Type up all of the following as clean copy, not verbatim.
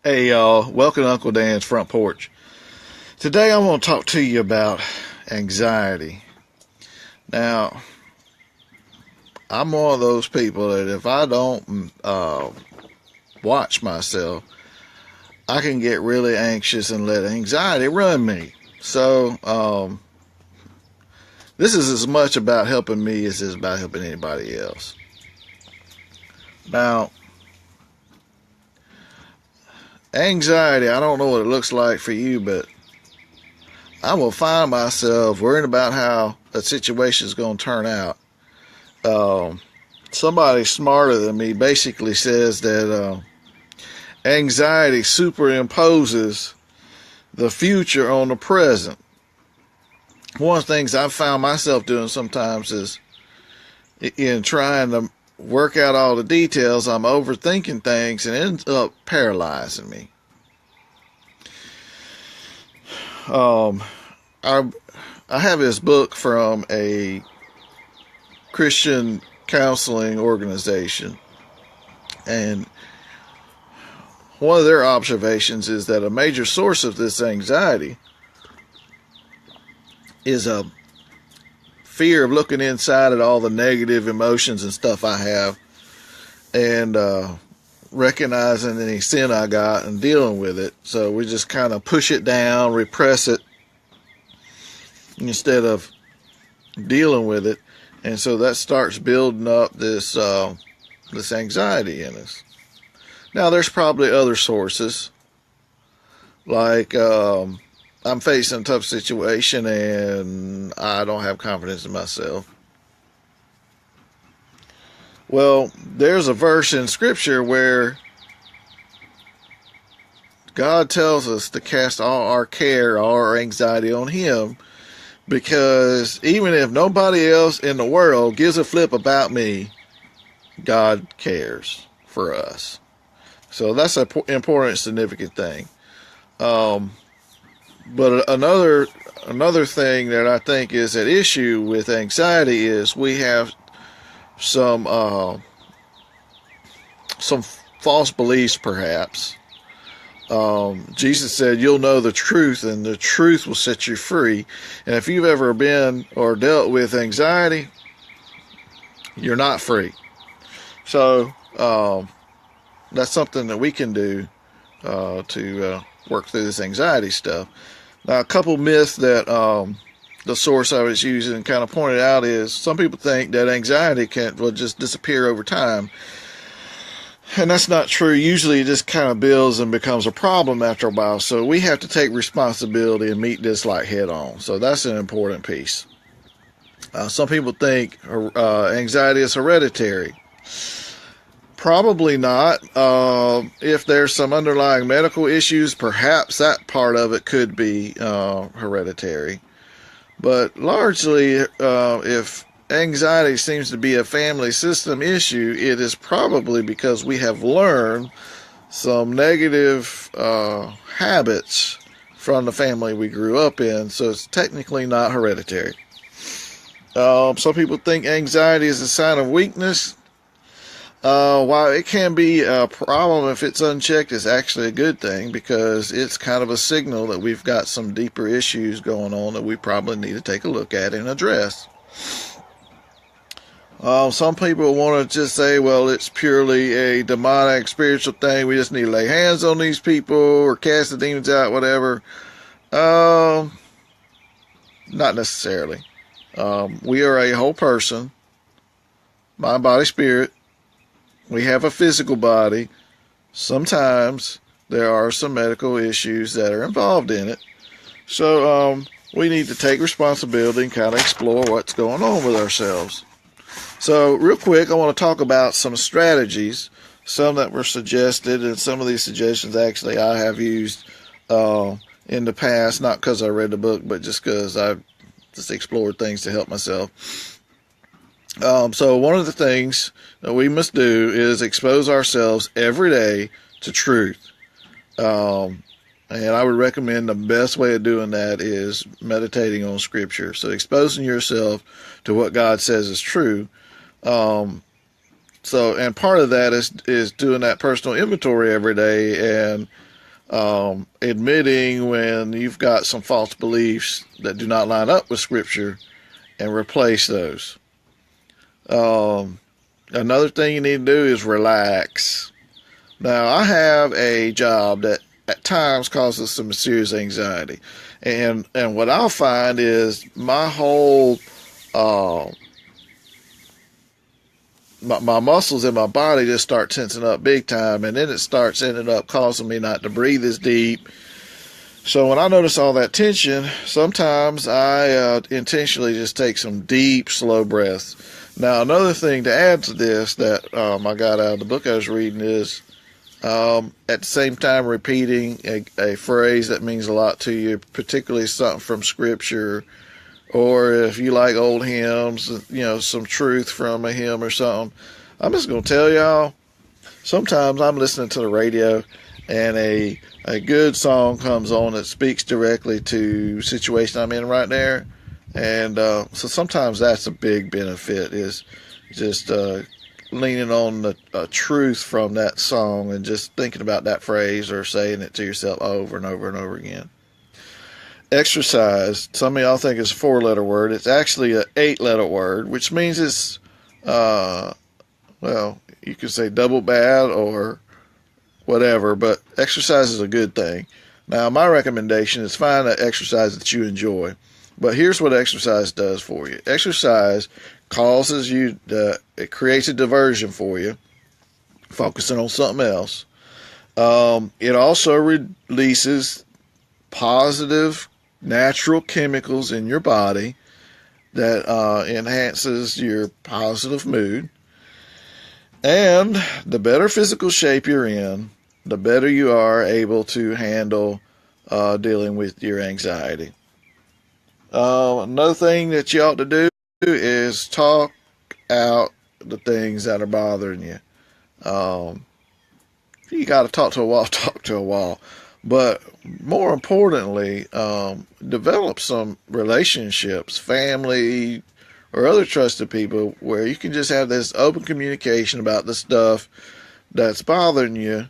Hey y'all, welcome to Uncle Dan's Front Porch. Today I want to talk to you about anxiety. Now, I'm one of those people that if I don't watch myself, I can get really anxious and let anxiety run me. So, this is as much about helping me as it is about helping anybody else. Now, anxiety, I don't know what it looks like for you, but I will find myself worrying about how a situation is going to turn out. Somebody smarter than me basically says that anxiety superimposes the future on the present. One of the things I've found myself doing sometimes is in trying to work out all the details, I'm overthinking things and it ends up paralyzing me. I have this book from a Christian counseling organization, and one of their observations is that a major source of this anxiety is a fear of looking inside at all the negative emotions and stuff I have, and recognizing any sin I got and dealing with it. So we just kind of push it down, repress it, instead of dealing with it. And so that starts building up this anxiety in us. Now, there's probably other sources, like I'm facing a tough situation and I don't have confidence in myself. Well, there's a verse in Scripture where God tells us to cast all our care, all our anxiety on Him, because even if nobody else in the world gives a flip about me, God cares for us. So that's an important, significant thing. But another thing that I think is at issue with anxiety is we have some false beliefs, perhaps. Jesus said, "You'll know the truth, and the truth will set you free." And if you've ever been or dealt with anxiety, you're not free. So that's something that we can do to work through this anxiety stuff. Now, a couple myths that the source I was using kind of pointed out is some people think that anxiety will just disappear over time. And that's not true. Usually it just kind of builds and becomes a problem after a while. So we have to take responsibility and meet this like head on. So that's an important piece. Some people think anxiety is hereditary. Probably not. If there's some underlying medical issues, perhaps that part of it could be hereditary. But largely, if anxiety seems to be a family system issue, it is probably because we have learned some negative habits from the family we grew up in. So it's technically not hereditary. Some people think anxiety is a sign of weakness. While it can be a problem if it's unchecked, it's actually a good thing because it's kind of a signal that we've got some deeper issues going on that we probably need to take a look at and address. Some people want to just say, well, it's purely a demonic spiritual thing. We just need to lay hands on these people or cast the demons out, whatever. Not necessarily. We are a whole person, mind, body, spirit. We have a physical body. Sometimes there are some medical issues that are involved in it. So we need to take responsibility and kind of explore what's going on with ourselves. So real quick, I want to talk about some strategies, some that were suggested, and some of these suggestions actually I have used in the past, not because I read the book, but just because I've just explored things to help myself. So one of the things that we must do is expose ourselves every day to truth. And I would recommend the best way of doing that is meditating on Scripture. So exposing yourself to what God says is true. And part of that is doing that personal inventory every day and admitting when you've got some false beliefs that do not line up with Scripture and replace those. Another thing you need to do is relax. Now, I have a job that at times causes some serious anxiety. And what I'll find is my whole my muscles in my body just start tensing up big time, and then it starts ending up causing me not to breathe as deep. So when I notice all that tension, sometimes I intentionally just take some deep, slow breaths. Now, another thing to add to this that I got out of the book I was reading is at the same time repeating a phrase that means a lot to you, particularly something from Scripture, or if you like old hymns, some truth from a hymn or something. I'm just going to tell y'all, sometimes I'm listening to the radio and a good song comes on that speaks directly to the situation I'm in right there. And so sometimes that's a big benefit, is just leaning on the truth from that song and just thinking about that phrase or saying it to yourself over and over and over again. Exercise. Some of y'all think it's a 4-letter word. It's actually an 8-letter word, which means it's, you could say double bad or whatever, but exercise is a good thing. Now, my recommendation is find an exercise that you enjoy. But here's what exercise does for you. Exercise causes you, it creates a diversion for you, focusing on something else. It also releases positive natural chemicals in your body that enhances your positive mood. And the better physical shape you're in, the better you are able to handle dealing with your anxiety. Another thing that you ought to do is talk out the things that are bothering you. You got to talk to a wall, talk to a wall. But more importantly, develop some relationships, family, or other trusted people where you can just have this open communication about the stuff that's bothering you,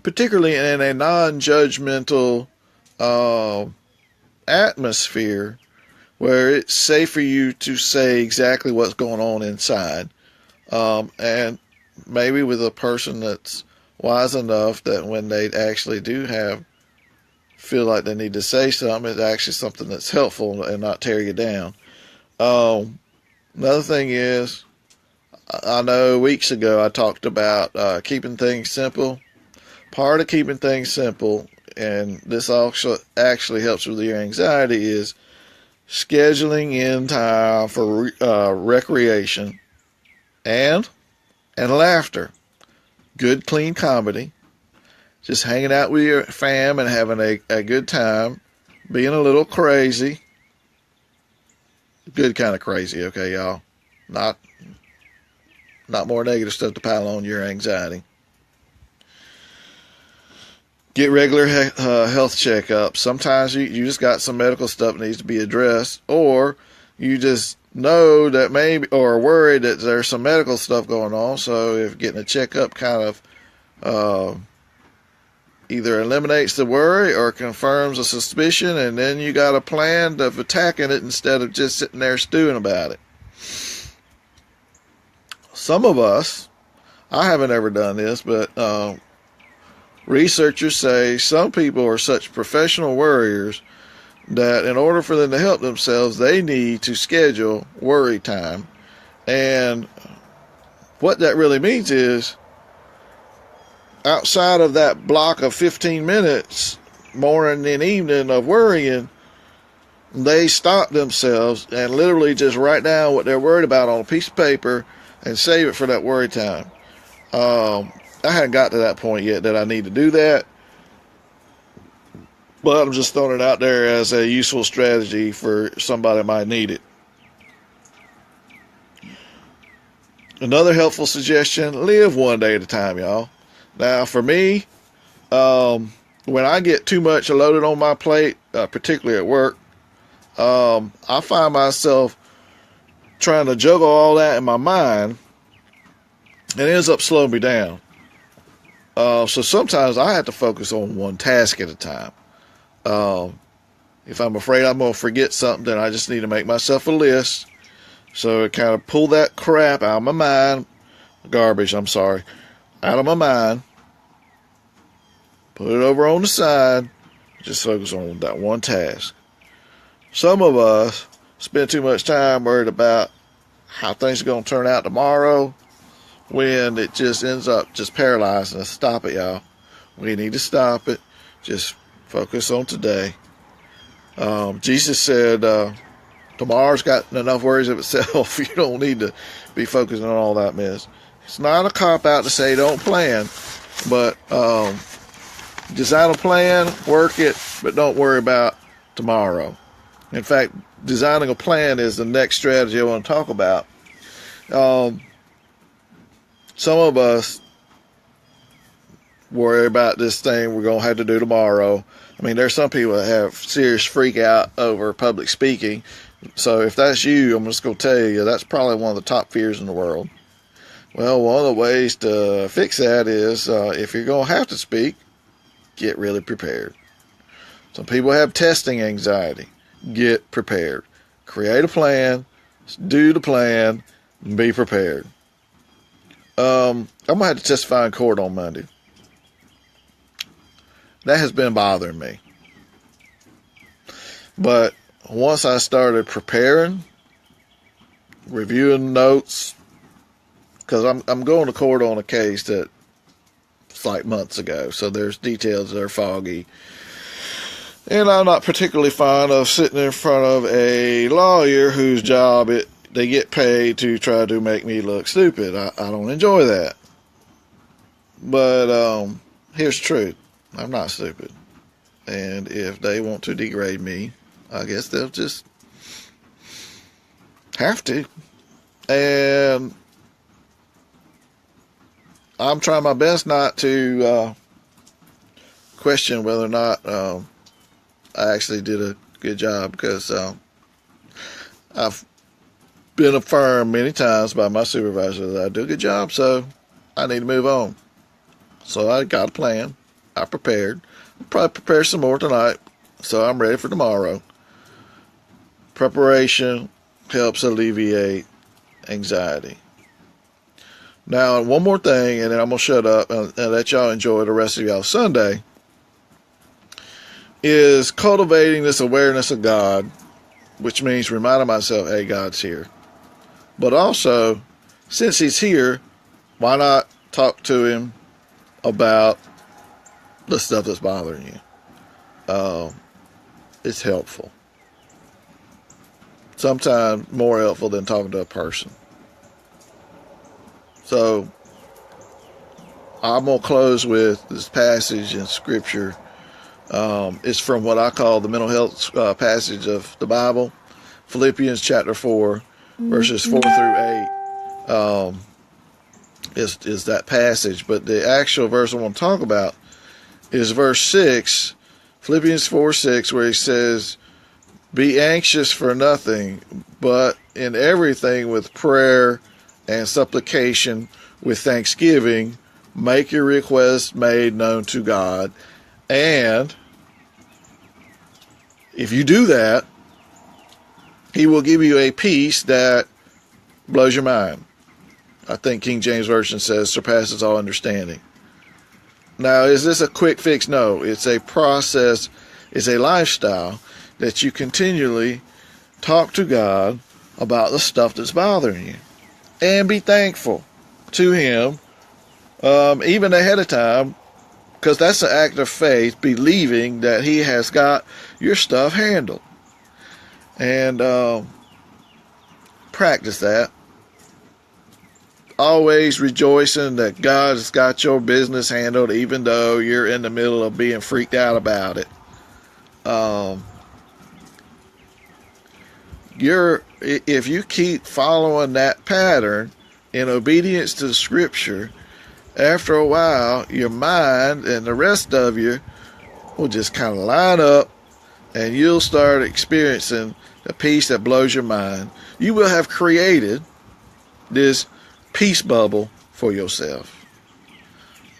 particularly in a non-judgmental atmosphere where it's safe for you to say exactly what's going on inside, and maybe with a person that's wise enough that when they actually do feel like they need to say something, it's actually something that's helpful and not tear you down. Another thing is, I know weeks ago I talked about keeping things simple. Part of keeping things simple, and this also actually helps with your anxiety, is scheduling in time for recreation and laughter. Good, clean comedy. Just hanging out with your fam and having a good time. Being a little crazy. Good kind of crazy, okay, y'all? Not more negative stuff to pile on your anxiety. Get regular health checkups. Sometimes you just got some medical stuff that needs to be addressed, or you just know that maybe, or are worried that there's some medical stuff going on. So if getting a checkup kind of either eliminates the worry or confirms a suspicion, and then you got a plan of attacking it instead of just sitting there stewing about it. Some of us, I haven't ever done this, but researchers say some people are such professional worriers that in order for them to help themselves, they need to schedule worry time. And what that really means is, outside of that block of 15 minutes, morning and evening of worrying, they stop themselves and literally just write down what they're worried about on a piece of paper and save it for that worry time. I haven't got to that point yet that I need to do that, but I'm just throwing it out there as a useful strategy for somebody that might need it. Another helpful suggestion, live one day at a time, y'all. Now, for me, when I get too much loaded on my plate, particularly at work, I find myself trying to juggle all that in my mind, and it ends up slowing me down. So sometimes I have to focus on one task at a time. If I'm afraid I'm going to forget something, then I just need to make myself a list. So it kind of pull that crap out of my mind, garbage, I'm sorry, out of my mind, put it over on the side, just focus on that one task. Some of us spend too much time worried about how things are going to turn out tomorrow, when it just ends up just paralyzing us. Stop it, y'all. We need to stop it. Just focus on today. Jesus said, tomorrow's got enough worries of itself. You don't need to be focusing on all that mess. It's not a cop-out to say don't plan, but design a plan, work it, but don't worry about tomorrow. In fact, designing a plan is the next strategy I want to talk about. Some of us worry about this thing we're going to have to do tomorrow. I mean, there's some people that have serious freak out over public speaking. So if that's you, I'm just going to tell you, that's probably one of the top fears in the world. Well, one of the ways to fix that is if you're going to have to speak, get really prepared. Some people have testing anxiety. Get prepared. Create a plan, do the plan, and be prepared. I'm going to have to testify in court on Monday. That has been bothering me. But once I started preparing, reviewing notes, because I'm going to court on a case that it's like months ago, so there's details that are foggy. And I'm not particularly fond of sitting in front of a lawyer whose job they get paid to try to make me look stupid. I don't enjoy that. But here's the truth. I'm not stupid. And if they want to degrade me, I guess they'll just have to. And I'm trying my best not to question whether or not I actually did a good job, because I've been affirmed many times by my supervisor that I do a good job, so I need to move on. So I got a plan. I prepared. I'll probably prepare some more tonight, so I'm ready for tomorrow. Preparation helps alleviate anxiety. Now, one more thing, and then I'm going to shut up and let y'all enjoy the rest of y'all Sunday, is cultivating this awareness of God, which means reminding myself, hey, God's here. But also, since He's here, why not talk to Him about the stuff that's bothering you? It's helpful. Sometimes more helpful than talking to a person. So, I'm going to close with this passage in Scripture. It's from what I call the mental health passage of the Bible, Philippians chapter 4, verses 4 through 8 is that passage. But the actual verse I want to talk about is verse 6, Philippians 4:6, where he says, be anxious for nothing, but in everything with prayer and supplication with thanksgiving, make your requests made known to God. And if you do that, He will give you a peace that blows your mind. I think King James Version says surpasses all understanding. Now, is this a quick fix? No, it's a process, it's a lifestyle that you continually talk to God about the stuff that's bothering you. And be thankful to Him, even ahead of time, because that's an act of faith, believing that He has got your stuff handled. And practice that. Always rejoicing that God has got your business handled, even though you're in the middle of being freaked out about it. If you keep following that pattern in obedience to the Scripture, after a while, your mind and the rest of you will just kind of line up, and you'll start experiencing the peace that blows your mind. You will have created this peace bubble for yourself.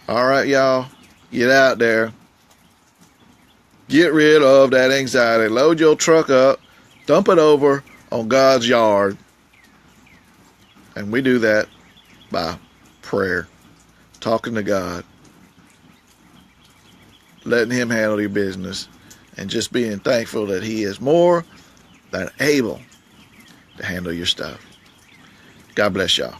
All right, y'all, get out there. Get rid of that anxiety. Load your truck up, dump it over on God's yard. And we do that by prayer, talking to God, letting him handle your business, and just being thankful that he is more than able to handle your stuff. God bless y'all.